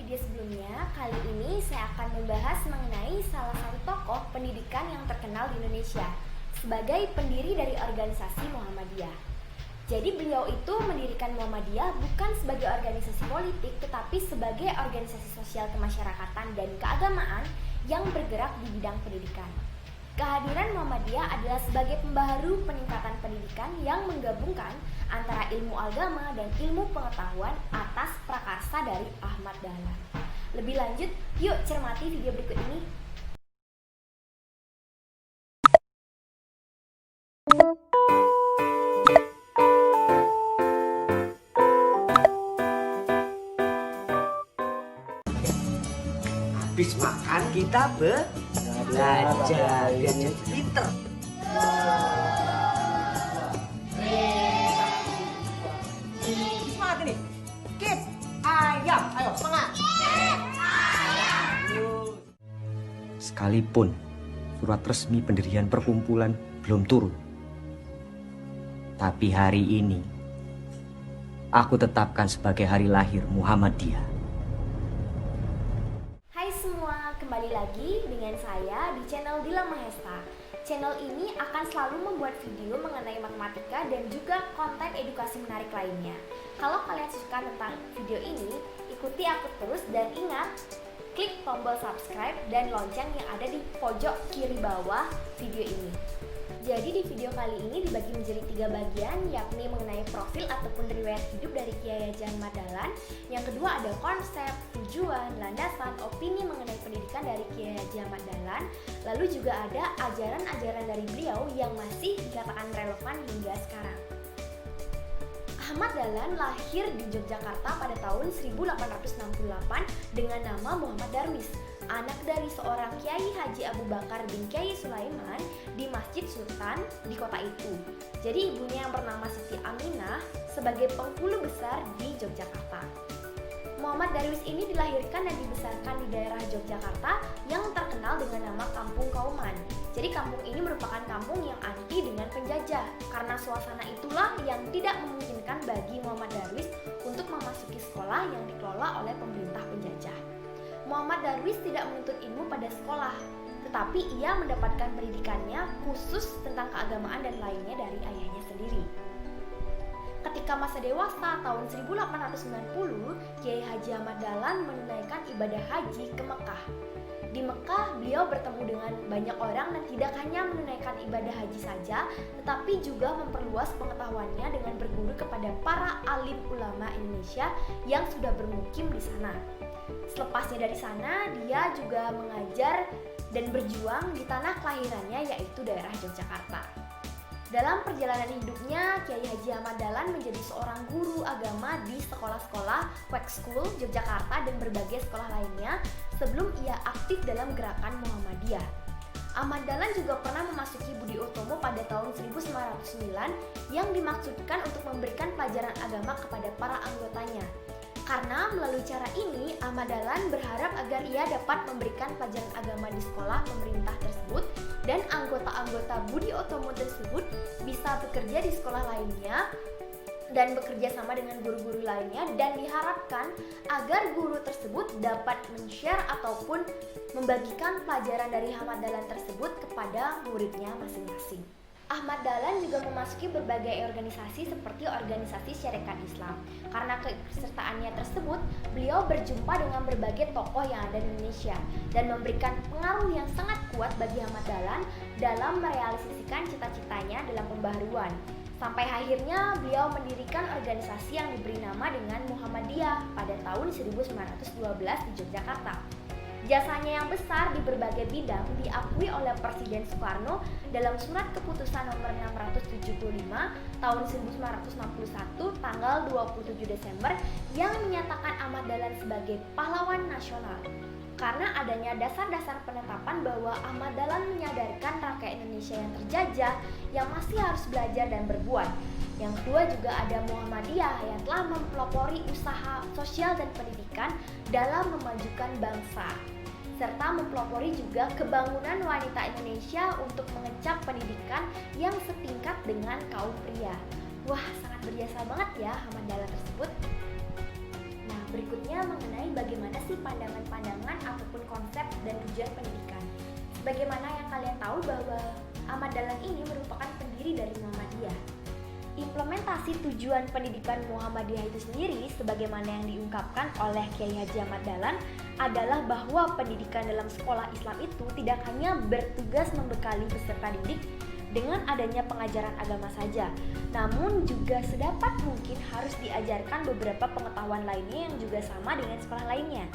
video sebelumnya, kali ini saya akan membahas mengenai salah satu tokoh pendidikan yang terkenal di Indonesia sebagai pendiri dari organisasi Muhammadiyah. Jadi beliau itu mendirikan Muhammadiyah bukan sebagai organisasi politik, tetapi sebagai organisasi sosial kemasyarakatan dan keagamaan yang bergerak di bidang pendidikan. Kehadiran Muhammadiyah adalah sebagai pembaharu peningkatan pendidikan yang menggabungkan antara ilmu agama dan ilmu pengetahuan atas prakarsa dari Ahmad Dahlan. Lebih lanjut, yuk cermati video berikut ini. Habis makan kita belajar biar jadi pinter. Semangat ini. Keep ayam. Ayo semangat. Sekalipun surat resmi pendirian perkumpulan belum turun, tapi hari ini aku tetapkan sebagai hari lahir Muhammadiyah. Hai semua, kembali lagi dengan saya di channel Dila Mahesta. Channel ini akan selalu membuat video mengenai matematika dan juga konten edukasi menarik lainnya. Kalau kalian suka tentang video ini, ikuti aku terus dan ingat, klik tombol subscribe dan lonceng yang ada di pojok kiri bawah video ini. Jadi di video kali ini dibagi menjadi 3 bagian, yakni mengenai profil ataupun riwayat hidup dari Kiai Haji Ahmad Dahlan. Yang kedua ada konsep, tujuan, landasan, opini mengenai pendidikan dari Kiai Haji Ahmad Dahlan. Lalu juga ada ajaran-ajaran dari beliau yang masih dikatakan relevan hingga sekarang. Ahmad Dahlan lahir di Yogyakarta pada tahun 1868 dengan nama Muhammad Darwis, anak dari seorang Kiai Haji Abu Bakar bin Kiai Sulaiman di Masjid Sultan di kota itu. Jadi ibunya yang bernama Siti Aminah sebagai penghulu besar di Yogyakarta. Muhammad Darwis ini dilahirkan dan dibesarkan di daerah Yogyakarta yang terkenal dengan nama Kampung Kauman. Jadi kampung ini merupakan kampung yang anti dengan penjajah. Karena suasana itulah yang tidak memungkinkan bagi Muhammad Darwis untuk memasuki sekolah yang dikelola oleh pemerintah penjajah. Muhammad Darwis tidak menuntut ilmu pada sekolah, tetapi ia mendapatkan pendidikannya khusus tentang keagamaan dan lainnya dari ayahnya sendiri. Ketika masa dewasa tahun 1890, Kiai Haji Ahmad Dahlan menunaikan ibadah haji ke Mekah. Di Mekah, beliau bertemu dengan banyak orang dan tidak hanya menunaikan ibadah haji saja, tetapi juga memperluas pengetahuannya dengan berguru kepada para alim ulama Indonesia yang sudah bermukim di sana. Selepasnya dari sana, dia juga mengajar dan berjuang di tanah kelahirannya, yaitu daerah Yogyakarta. Dalam perjalanan hidupnya, Kiai Haji Ahmad Dahlan menjadi seorang guru agama di sekolah-sekolah Quake School Yogyakarta dan berbagai sekolah lainnya sebelum ia aktif dalam gerakan Muhammadiyah. Ahmad Dahlan juga pernah memasuki Budi Utomo pada tahun 1909 yang dimaksudkan untuk memberikan pelajaran agama kepada para anggotanya. Karena melalui cara ini, Ahmad Dahlan berharap agar ia dapat memberikan pelajaran agama di sekolah pemerintah tersebut dan anggota-anggota Budi Utomo tersebut bisa bekerja di sekolah lainnya dan bekerja sama dengan guru-guru lainnya, dan diharapkan agar guru tersebut dapat men-share ataupun membagikan pelajaran dari Ahmad Dahlan tersebut kepada muridnya masing-masing. Ahmad Dahlan juga memasuki berbagai organisasi seperti organisasi Syarikat Islam. Karena keikutsertaannya tersebut, beliau berjumpa dengan berbagai tokoh yang ada di Indonesia dan memberikan pengaruh yang sangat kuat bagi Ahmad Dahlan dalam merealisasikan cita-citanya dalam pembaharuan. Sampai akhirnya beliau mendirikan organisasi yang diberi nama dengan Muhammadiyah pada tahun 1912 di Yogyakarta. Jasanya yang besar di berbagai bidang diakui oleh Presiden Soekarno dalam surat keputusan nomor 675 tahun 1961 tanggal 27 Desember yang menyatakan Ahmad Dahlan sebagai pahlawan nasional. Karena adanya dasar-dasar penetapan bahwa Ahmad Dahlan menyadarkan rakyat Indonesia yang terjajah yang masih harus belajar dan berbuat. Yang kedua juga ada Muhammadiyah yang telah mempelopori usaha sosial dan pendidikan dalam memajukan bangsa, serta mempelopori juga kebangunan wanita Indonesia untuk mengecap pendidikan yang setingkat dengan kaum pria. Wah, sangat berjasa banget ya Ahmad Dahlan tersebut. Nah, berikutnya mengenai bagaimana sih pandangan-pandangan ataupun konsep dan tujuan pendidikan. Bagaimana yang kalian tahu bahwa Ahmad Dahlan ini merupakan pendiri dari Muhammadiyah. Implementasi tujuan pendidikan Muhammadiyah itu sendiri sebagaimana yang diungkapkan oleh Kiai Haji Ahmad Dahlan adalah bahwa pendidikan dalam sekolah Islam itu tidak hanya bertugas membekali peserta didik dengan adanya pengajaran agama saja, namun juga sedapat mungkin harus diajarkan beberapa pengetahuan lainnya yang juga sama dengan sekolah lainnya.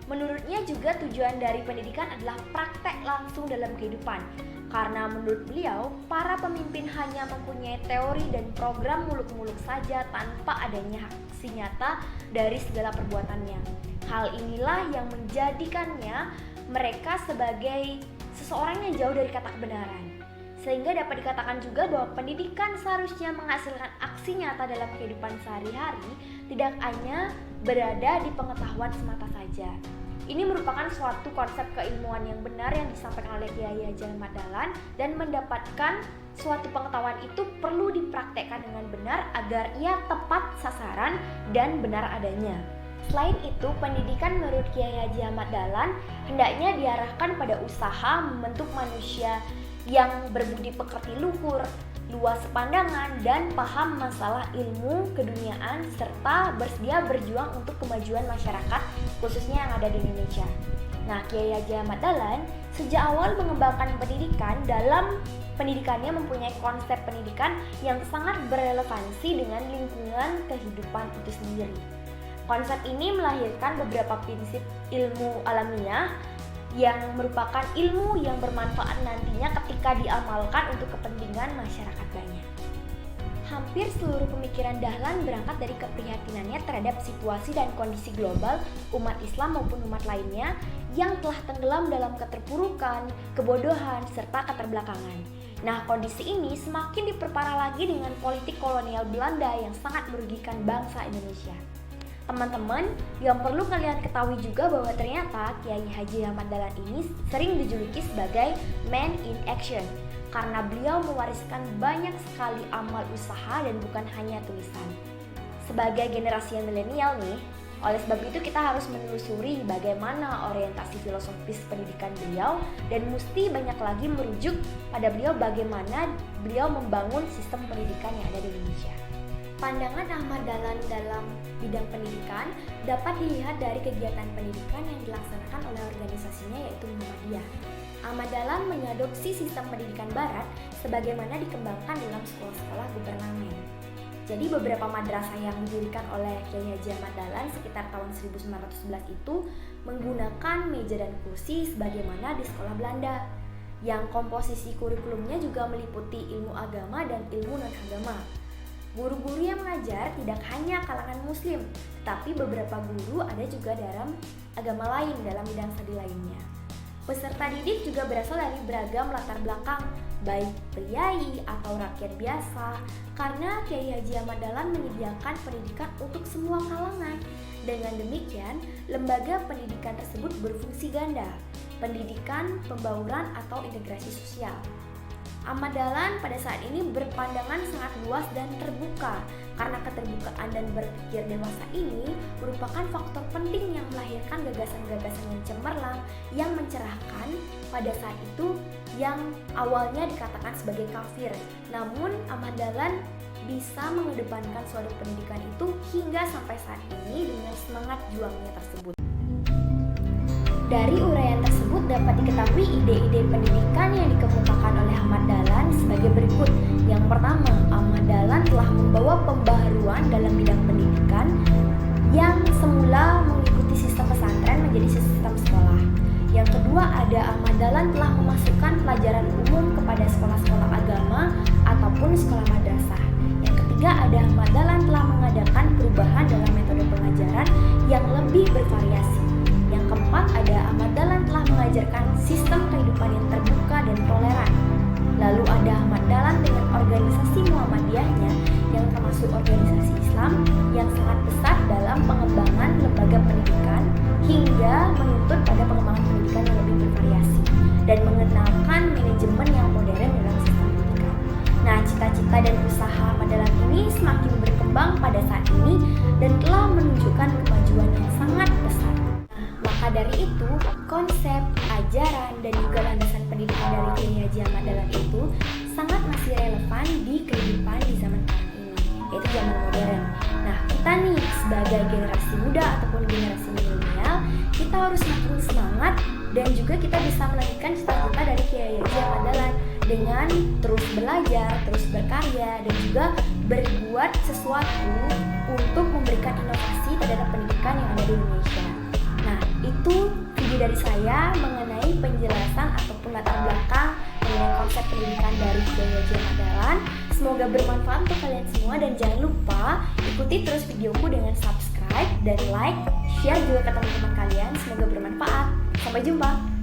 Menurutnya juga tujuan dari pendidikan adalah praktek langsung dalam kehidupan. Karena menurut beliau, para pemimpin hanya mempunyai teori dan program muluk-muluk saja tanpa adanya aksi nyata dari segala perbuatannya. Hal inilah yang menjadikannya mereka sebagai seseorang yang jauh dari kata kebenaran. Sehingga dapat dikatakan juga bahwa pendidikan seharusnya menghasilkan aksi nyata dalam kehidupan sehari-hari, tidak hanya berada di pengetahuan semata saja. Ini merupakan suatu konsep keilmuan yang benar yang disampaikan oleh Kiai Haji Ahmad Dahlan, dan mendapatkan suatu pengetahuan itu perlu dipraktekkan dengan benar agar ia tepat sasaran dan benar adanya. Selain itu, pendidikan menurut Kiai Haji Ahmad Dahlan hendaknya diarahkan pada usaha membentuk manusia yang berbudi pekerti luhur, luas pandangan, dan paham masalah ilmu keduniaan, serta bersedia berjuang untuk kemajuan masyarakat, khususnya yang ada di Indonesia. Nah, Kiai Haji Ahmad Dahlan sejak awal mengembangkan pendidikan. Dalam pendidikannya mempunyai konsep pendidikan yang sangat berrelevansi dengan lingkungan kehidupan itu sendiri. Konsep ini melahirkan beberapa prinsip ilmu alamiah yang merupakan ilmu yang bermanfaat nantinya ketika diamalkan untuk kepentingan masyarakat banyak. Hampir seluruh pemikiran Dahlan berangkat dari keprihatinannya terhadap situasi dan kondisi global umat Islam maupun umat lainnya yang telah tenggelam dalam keterpurukan, kebodohan, serta keterbelakangan. Nah, kondisi ini semakin diperparah lagi dengan politik kolonial Belanda yang sangat merugikan bangsa Indonesia. Teman-teman, yang perlu kalian ketahui juga bahwa ternyata Kiai Haji Ahmad Dahlan ini sering dijuluki sebagai man in action karena beliau mewariskan banyak sekali amal usaha dan bukan hanya tulisan. Sebagai generasi yang milenial nih, oleh sebab itu kita harus menelusuri bagaimana orientasi filosofis pendidikan beliau, dan mesti banyak lagi merujuk pada beliau bagaimana beliau membangun sistem pendidikan yang ada di Indonesia. Pandangan Ahmad Dahlan dalam bidang pendidikan dapat dilihat dari kegiatan pendidikan yang dilaksanakan oleh organisasinya yaitu Muhammadiyah. Ahmad Dahlan mengadopsi sistem pendidikan barat sebagaimana dikembangkan dalam sekolah-sekolah gubernamen. Jadi beberapa madrasah yang didirikan oleh Kiai Haji Ahmad Dahlan sekitar tahun 1911 itu menggunakan meja dan kursi sebagaimana di sekolah Belanda, yang komposisi kurikulumnya juga meliputi ilmu agama dan ilmu non-agama. Guru-guru yang mengajar tidak hanya kalangan muslim, tetapi beberapa guru ada juga dalam agama lain dalam bidang studi lainnya. Peserta didik juga berasal dari beragam latar belakang, baik priai atau rakyat biasa, karena Kiai Haji Ahmad Dahlan menyediakan pendidikan untuk semua kalangan. Dengan demikian, lembaga pendidikan tersebut berfungsi ganda, pendidikan, pembauran, atau integrasi sosial. Ahmad Dahlan pada saat ini berpandangan sangat luas dan terbuka, karena keterbukaan dan berpikir dewasa ini merupakan faktor penting yang melahirkan gagasan-gagasan yang cemerlang yang mencerahkan pada saat itu yang awalnya dikatakan sebagai kafir. Namun Ahmad Dahlan bisa mengedepankan suatu pendidikan itu hingga sampai saat ini dengan semangat juangnya tersebut. Dari uraian tersebut dapat diketahui ide-ide pendidikan yang dikemukakan oleh Ahmad Dahlan sebagai berikut. Yang pertama, Ahmad Dahlan telah membawa pembaharuan dalam bidang pendidikan yang semula mengikuti sistem pesantren menjadi sistem sekolah. Yang kedua, ada Ahmad Dahlan telah memasukkan pelajaran umum kepada sekolah-sekolah agama ataupun sekolah madrasah. Yang ketiga, ada Ahmad Dahlan telah mengadakan perubahan dalam metode pengajaran yang lebih bervariasi. Yang keempat, ada Ahmad Dahlan telah mengajarkan sistem kehidupan yang terbuka dan toleran. Lalu ada Ahmad Dahlan dengan organisasi Muhammadiyahnya yang termasuk organisasi Islam yang sangat besar dalam pengembangan lembaga pendidikan hingga menuntut pada pengembangan pendidikan yang lebih bervariasi dan mengenalkan manajemen yang modern dalam sistem pendidikan. Nah, cita-cita dan usaha Ahmad Dahlan ini semakin berkembang pada saat ini dan telah menunjukkan kemajuan yang muda ataupun generasi milenial, kita harus makin semangat dan juga kita bisa melanjutkan cita-cita dari Kiai Haji Ahmad Dahlan dengan terus belajar, terus berkarya, dan juga berbuat sesuatu untuk memberikan inovasi terhadap pendidikan yang ada di Indonesia. Nah, itu video dari saya mengenai penjelasan ataupun latar belakang mengenai konsep pendidikan dari Kiai Haji Ahmad Dahlan. Semoga bermanfaat untuk kalian semua dan jangan lupa ikuti terus videoku dengan subscribe dan like, share juga ke teman-teman kalian. Semoga bermanfaat. Sampai jumpa.